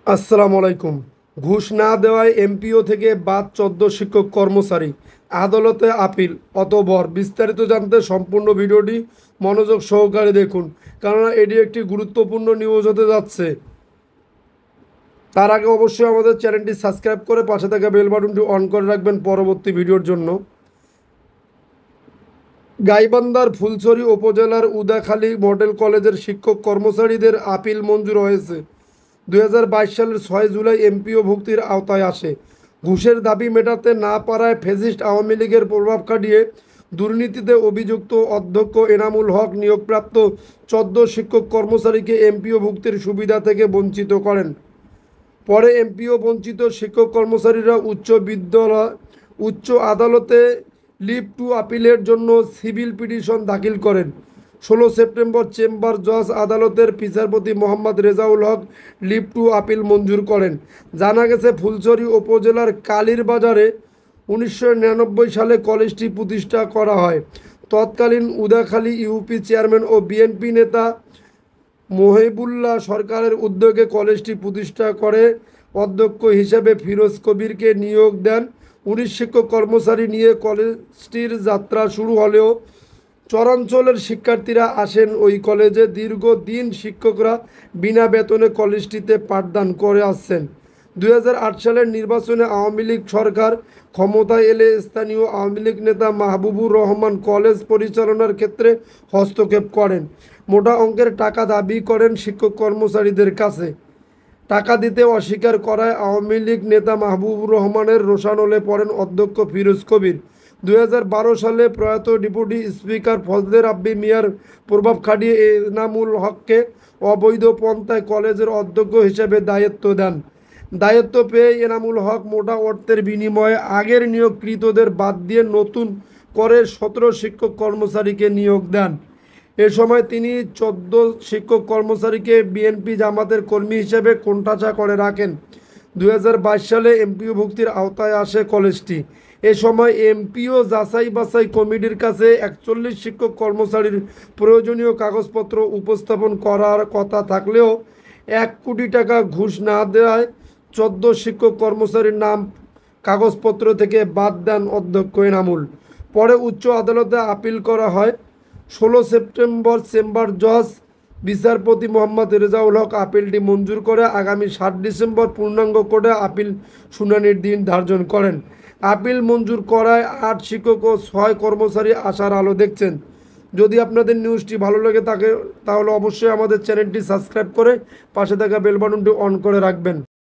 আসসালামু আলাইকুম। ঘুষ না দেওয়ায় এমপিও থেকে বাদ ১৪ শিক্ষক কর্মচারী, আদালতে আপিল। অতঃপর বিস্তারিত জানতে সম্পূর্ণ ভিডিওটি মনোযোগ সহকারে দেখুন, কেননা এটি একটি গুরুত্বপূর্ণ নিউজ হতে যাচ্ছে। তার আগে অবশ্যই আমাদের চ্যানেলটি সাবস্ক্রাইব করে পাশে থাকা বেল বাটনটি অন করে রাখবেন পরবর্তী ভিডিওর জন্য। গাইবান্ধার ফুলছড়ি উপজেলার উদাখালী মডেল কলেজের শিক্ষক কর্মচারীদের আপিল মঞ্জুর হয়েছে। ২০২২ সালের ৬ জুলাই এমপিও ভুক্তির আওতায় আসে। ঘুষের দাবি মেটাতে না পারায় ফ্যাসিস্ট আওয়ামী লীগের প্রভাব খাটিয়ে দুর্নীতিতে অভিযুক্ত অধ্যক্ষ এনামুল হক নিয়োগপ্রাপ্ত ১৪ শিক্ষক কর্মচারীকে এমপিও ভুক্তির সুবিধা থেকে বঞ্চিত করেন। পরে এমপিও বঞ্চিত শিক্ষক কর্মচারীরা উচ্চ আদালতে লিভ টু আপিলের জন্য সিভিল পিটিশন দাখিল করেন। ১৬ সেপ্টেম্বর চেম্বার জজ আদালতের বিচারপতি Mohammad Rezaul Haque leave to appeal মঞ্জুর করেন। জানা গেছে, ফুলছড়ি উপজেলার কালীর বাজারে ১৯৯৯ সালে কলেজটি প্রতিষ্ঠা করা হয়। তৎকালীন উদাখালী ইউপি চেয়ারম্যান ও বিএনপি নেতা মহিবুল্লাহ সরকারের উদ্যোগে কলেজটি প্রতিষ্ঠা করে অধ্যক্ষ হিসেবে ফিরোজ কবিরকে নিয়োগ দেন। ১৯ শিক্ষক কর্মচারী নিয়ে কলেজটির যাত্রা শুরু হলেও চরাঞ্চলের শিক্ষার্থীরা আসেন ওই কলেজে। দীর্ঘদিন শিক্ষকরা বিনা বেতনে কলেজটিতে পাঠদান করে আসছেন। ২০০৮ সালের নির্বাচনে আওয়ামী লীগ সরকার ক্ষমতায় এলে স্থানীয় আওয়ামী লীগ নেতা মাহবুবুর রহমান কলেজ পরিচালনার ক্ষেত্রে হস্তক্ষেপ করেন। মোটা অঙ্কের টাকা দাবি করেন শিক্ষক কর্মচারীদের কাছে। টাকা দিতে অস্বীকার করায় আওয়ামী লীগ নেতা মাহবুবুর রহমানের রোষানলে পড়েন অধ্যক্ষ ফিরোজ কবির। ২০১২ সালে প্রয়াত ডেপুটি স্পিকার ফজলে রাব্বি মিয়ার প্রভাব খাটিয়ে এনামুল হককে অবৈধ পন্থায় কলেজের অধ্যক্ষ হিসেবে দায়িত্ব দেন। দায়িত্ব পেয়ে এনামুল হক মোটা অর্থের বিনিময়ে আগের নিয়োগকৃতদের বাদ দিয়ে নতুন করে ১৭ শিক্ষক কর্মচারীকে নিয়োগ দেন। এ সময় তিনি ১৪ শিক্ষক কর্মচারীকে বিএনপি জামাতের কর্মী হিসেবে কোণঠাসা করে রাখেন। ২০২২ সালে এমপিও ভুক্তির আওতায় আসে কলেজটি। এ সময় এমপিও যাচাই বাছাই কমিটির কাছে ৪১ শিক্ষক কর্মচারীর প্রয়োজনীয় কাগজপত্র উপস্থাপন করার কথা থাকলেও ১ কোটি টাকা ঘুষ না দেওয়ায় ১৪ শিক্ষক কর্মচারীর নাম কাগজপত্র থেকে বাদ দেন অধ্যক্ষ এনামুল। পরে উচ্চ আদালতে আপিল করা হয়। ১৬ সেপ্টেম্বর চেম্বার জজ বিচারপতি মোহাম্মদ রেজাউল হক আপিলটি মঞ্জুর করে আগামী ৭ ডিসেম্বর পূর্ণাঙ্গ কোর্টে আপিল শুনানির দিন ধার্য করেন। আপিল মঞ্জুর করায় ৮ শিক্ষক ও ৬ কর্মচারী আশার আলো দেখছেন। যদি আপনাদের নিউজটি ভালো লাগে তাহলে অবশ্যই আমাদের চ্যানেলটি সাবস্ক্রাইব করে পাশে থাকা বেল বাটনটি অন করে রাখবেন।